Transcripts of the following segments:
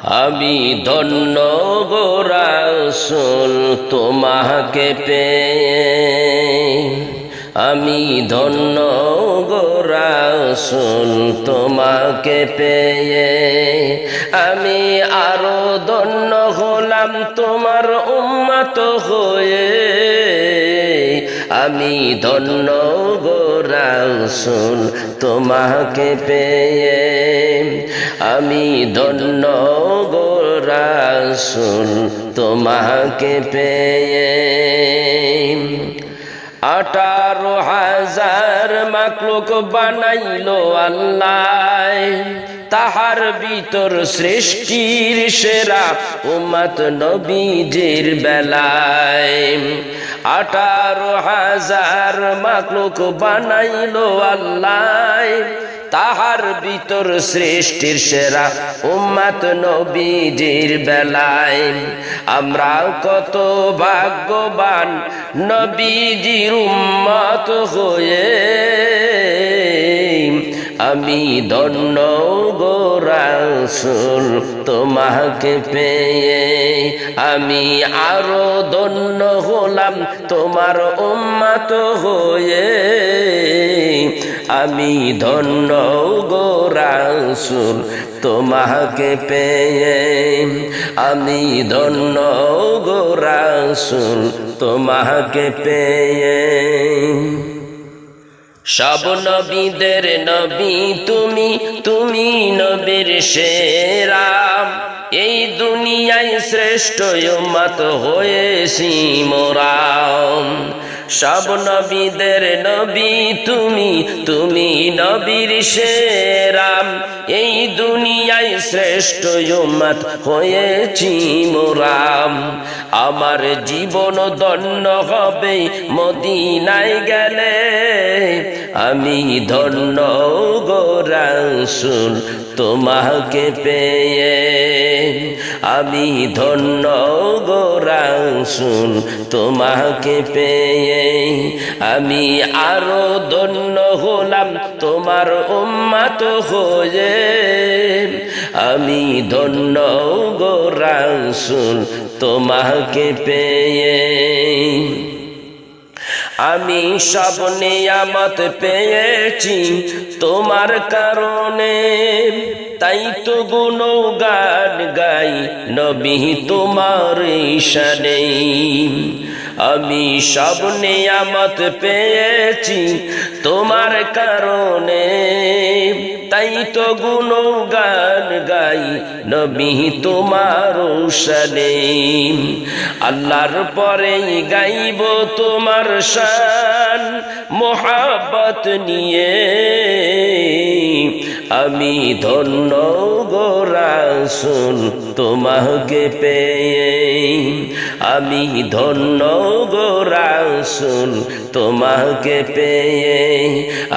আমি ধন্য গো রাসূল তোমাকে পেয়ে, আমি ধন্য গো রাসূল তোমাকে পেয়ে। আমি আরো ধন্য হলাম তোমার উম্মত হয়ে, আমি ধন্য গো রাসূল তোমাকে পেয়ে, আমি ধন্য গো রাসূল তোমাকে পেয়ে। 18,000 মাখলুক বানাইলো আল্লাহ, তাহার ভিতর সৃষ্টির সেরা উম্মত নবীজির বেলায়। 18,000 মাখলুক বানাইলো আল্লাহ, তাহার ভিতর সৃষ্টির সেরা উম্মত নবীজির বেলায়। আমরা কত ভাগ্যবান নবীজির উম্মত হয়ে, আমি ধন্য গো রাসূল তোমাকে পেয়ে, আমি আরো ধন্য হলাম তোমার উম্মত হয়ে, আমি ধন্য গো রাসূল তোমাকে পেয়ে, আমি ধন্য গো রাসূল তোমাকে পেয়ে। সব নবীদের নবী তুমি, তুমি নবীর সেরা, এই দুনিয়ায় শ্রেষ্ঠ উম্মত হয়েছি মোরা। সব নবীদের নবী তুমি, তুমি নবীর সেরা, এই দুনিয়ায় শ্রেষ্ঠ উম্মত হয়েছি মোরা। আমার জীবন ধন্য হবে মদিনায় গেলে, আমি ধন্য গো রাসূল তোমাকে পেয়ে, আমি ধন্য গো রাসূল তোমাকে পেয়ে, আমি আরো ধন্য হলাম তোমার উম্মত হয়ে, আমি ধন্য গো রাসূল তোমাকে পেয়ে। আমি সব নিয়ামত পেয়েছি তোমার কারণে, তাই তো গুণগান গাই নবী তোমার শানে। আমি সব নিয়ামত পেয়েছি তোমার কারণে, তাই তো গুণগান গাই নবী তোমার শানে। আল্লাহর পরে গাইব তোমার শান মোহাব্বত নিয়ে, আমি ধন্য গো রাসূল তোমাকে পেয়ে, আমি ধন্য গো রাসূল তোমাকে পেয়ে,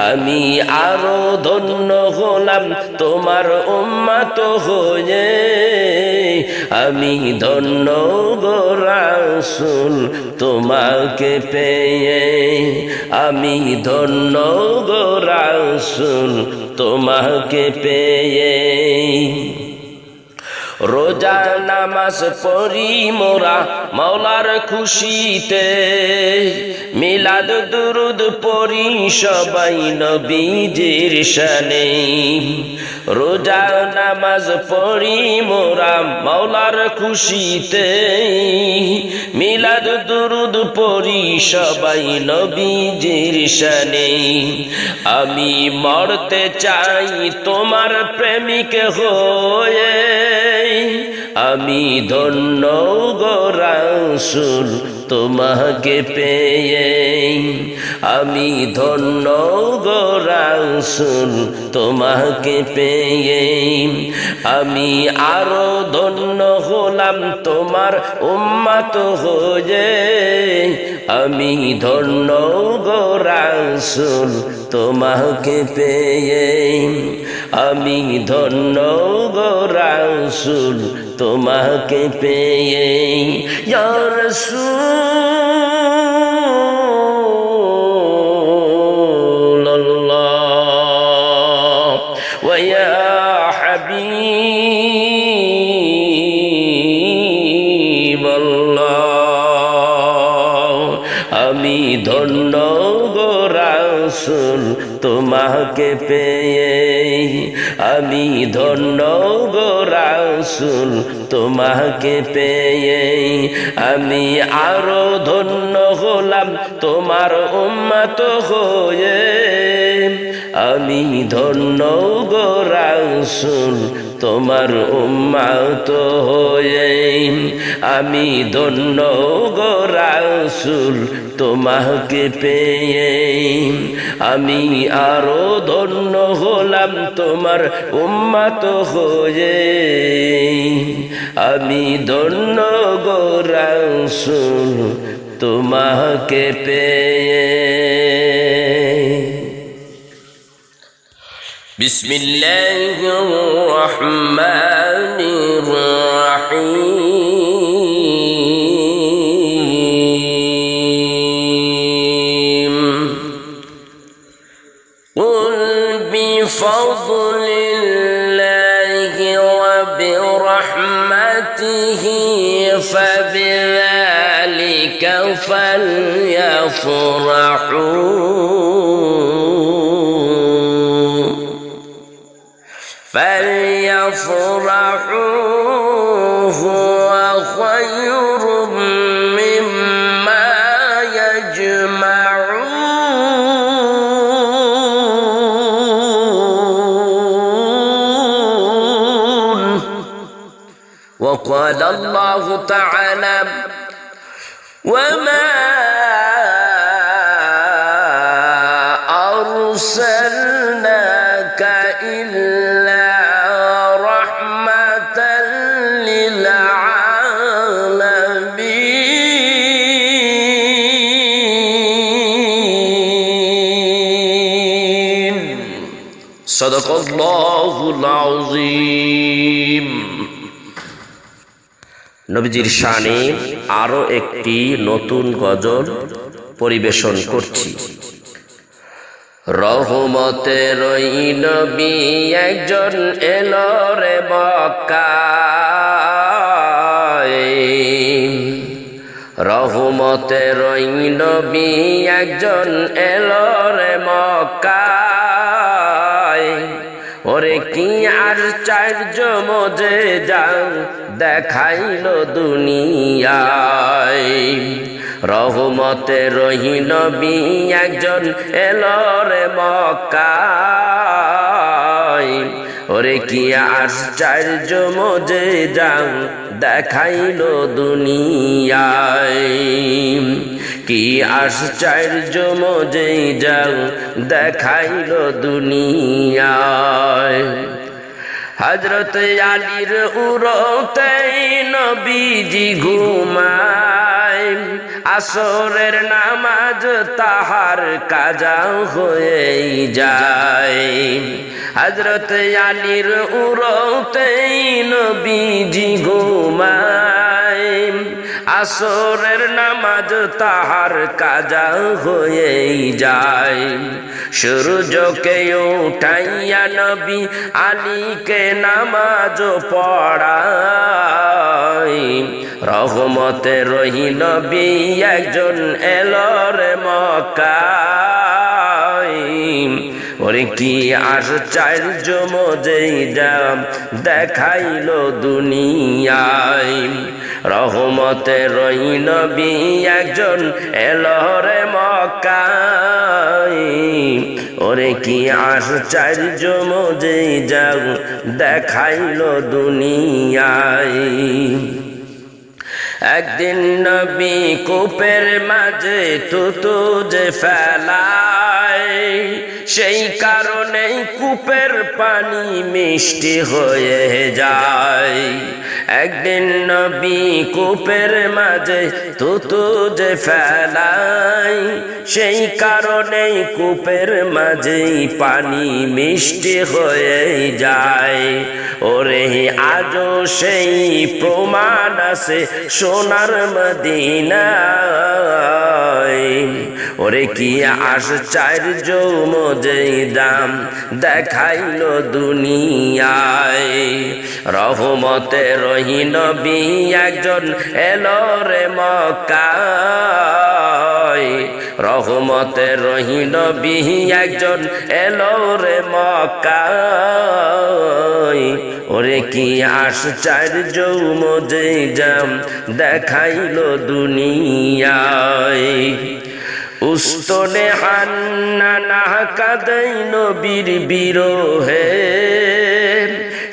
আমি আরো ধন্য হলাম তোমার উম্মত হয়ে, আমি ধন্য গো রাসূল তোমাকে পেয়ে, আমি ধন্য গো রাসূল তোমাকে পেয়ে। রোজা নামাজ পড়ি মোরা মাওলার খুশিতে, মিলাদ দুরুদ পড়ি সবাই নবীজির শানে। রোজা নামাজ পড়ি মোরা মাওলার খুশিতে, মিলাদ দুরুদ পড়ি সবাই নবীজির শানে। আমি মরতে চাই তোমার প্রেমিক হয়ে, আমি ধন্য গো রাসূল তোমাকে পেয়ে, আমি ধন্য গো রাসূল তোমাকে পেয়ে, আমি আরো ধন্য হলাম তোমার উম্মত হয়ে, আমি ধন্য গো রাসূল তোমাকে পেয়ে, আমি ধন্য গো রাসূল তোমাকে পেয়ে। ইয়া রাসূলুল্লাহ ওয়া ইয়া হাবিব আমি ধন্য গো রাসূল তোমাকে পেয়ে, আমি ধন্য গো রাসূল তোমাকে পেয়ে, আমি আরো ধন্য হলাম তোমার উম্মত হয়ে, আমি ধন্য গো রাসূল তোমার উম্মত হয়ে, আমি ধন্য গো রাসূল তোমাকে পেয়ে, আমি আরো ধন্য হলাম তোমার উম্মত হয়ে, আমি ধন্য গো রাসূল তোমাকে পেয়ে। বিসমিল্লাহির রহমানির রহিম। কুল বিফাদলিল্লাহি ওয়া বিরহমাতিহি ফাবিযালিকা ফালইফরাহু هُوَ خَيْرٌ مِّمَّا يَجْمَعُونَ وقال الله تعالى وما أرسلناك إلا সাদাকাল্লাহুল আযীম। নবীজির শানে আরো একটি নতুন গজল পরিবেশন করছি। রহমতের ওই নবী একজন এলো রে মক্কায়, রহমতের ওই নবী একজন এলো রে মক্কায়, ওরে কি আশ্চর্য মুজিজা দেখাইলো দুনিয়ায়, রহমতের ওই নবী একজন এলো রে মক্কায়, ওরে কি আশ্চর্য মুজিজা দেখাইলো দুনিয়ায়, কি আশ্চর্য মুজিজা দেখাইলো দুনিয়ায়। হযরত আলীর উরতে নবীজি ঘুমায়, আসরের নামাজ তাহার কাজা হয়ে যায়, হযরত আলীর উরতে নবীজি ঘুমায়, আসরের নামাজ তাহার কাজা হয়ে যায়, সূর্যকে উঠাইয়া নবী আলীকে নামাজ পড়ায়, রহমতের ওই নবী একজন এলো রে মক্কায়, ওরে কি আশ্চর্য মুজিজা দেখাইলো দুনিয়ায়, রহমতের ওই নবী একজন এলো রে মক্কায়, ওরে কি আশ্চর্য মুজিজা দেখাইলো দুনিয়ায়। একদিন নবী কূপের মাঝে থুতু যে ফেলায়, সেই কারণে কূপের পানি মিষ্টি হয়ে যায়, একদিন নবী কূপের মাঝে থুতু যে ফেলায়, সেই কারণে কূপের মাঝে পানি মিষ্টি হয়ে যায়, ওরে আজও সেই প্রমাণ আছে সোনার মদিনায়, ওরে কি আশ্চর্য মুজিজা দেখাইলো দুনিয়ায়, রহমতের ওই নবী একজন এলো রে মক্কায়, রহমতের নবী একজন এলো রে মক্কায় ওরে কি আশ্চর্য মুজিজাম দেখাইলো দুনিয়ায় উস্তনে হান্নানা কাঁদে নবীর বিরহে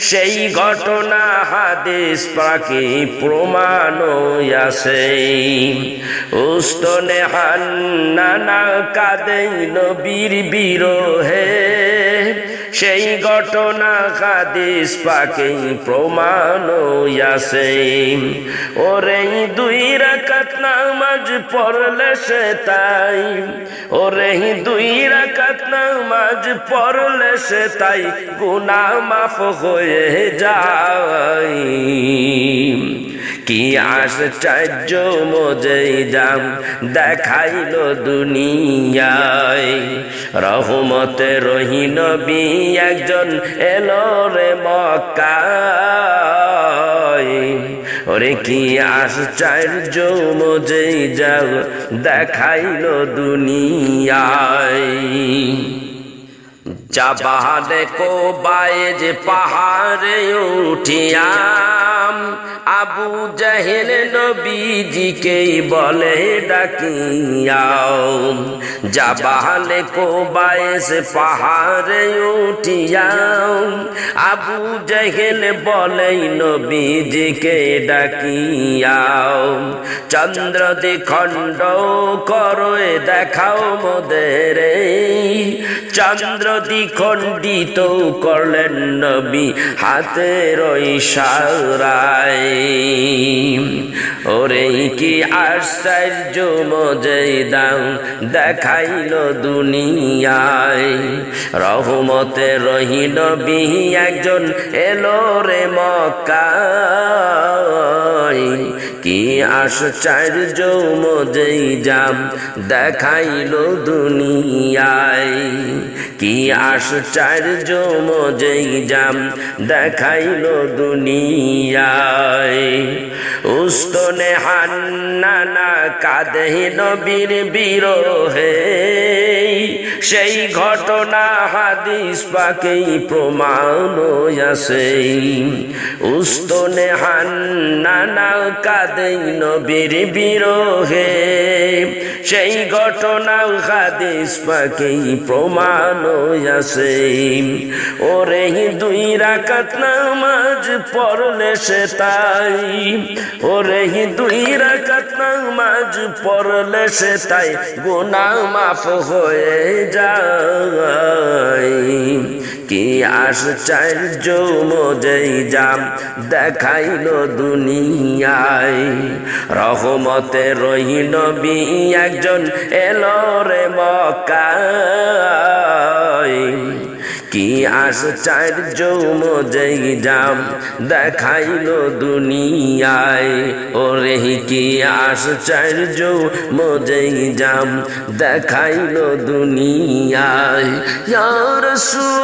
সেই ঘটনা হাদিস পাকে প্রমাণ আছে উস্তনে হান্নানা কাঁদে নবীর বিরহে সেই ঘটনা হাদিস পাকে প্রমাণ আছে ওরে দুই রাকাত নামাজ পড়লে সে তাই ওরে দুই রাকাত নামাজ পড়লে সে তাই গুনাহ মাফ হয়ে যায় কি আশ্চর্য মুজিজাম দেখাইলো দুনিয়ায় রহমতের নবী একজন এলো রে মক্কায় ওরে কি আশ্চর্য মুজিজাম দেখাইলো দুনিয়ায় জাবালে কোবায়ে যে পাহাড়ে উঠিয়াম আবু জাহেল নবীজিকে বলে ডাকিয়াও জাবালে কোবায়ে সে পাহাড়ে উঠিয়াও আবু জাহেল বলে নবীজিকে ডাকিয়াও চন্দ্র দ্বিখণ্ড করো দেখাও মোদের চন্দ্র দ্বিখণ্ডিত করলেন নবী হাতের ইশারায় ওরে কি আশ্চর্য মুজিজাম দেখাইলো দুনিয়ায় রহমতের নবী একজন এলো রে মক্কায় কি আশ্চর্য মুজিজাম দেখাইলো দুনিয়ায় কি আশ্চর্য মুজিজাম দেখাইলো দুনিয়ায় উস্তনে হান্নানা কাঁদে নবীর বিরহে সেই ঘটনা হাদিস পাকে প্রমাণ আছে উস্তনে হান্নানা কাঁদে নবীর বিরহে সেই ঘটনা হাদিস পাকে প্রমাণ আছে ওরে দুই রাকাত নামাজ পড়লে সে তাই ওরে দুই রাকাত নামাজ পড়লে সে তাই গুনাহ মাফ হয়ে যায় কি আশ্চর্য মুজিজাম দেখাইলো দুনিয়ায় রহমতের নবী একজন এলো রে মক্কায় কি আশ্চর্য মুজিজাম দেখাইলো দুনিয়ায় ওরে কি আশ্চর্য মুজিজাম দেখাইলো দুনিয়ায় ইয়া রাসূল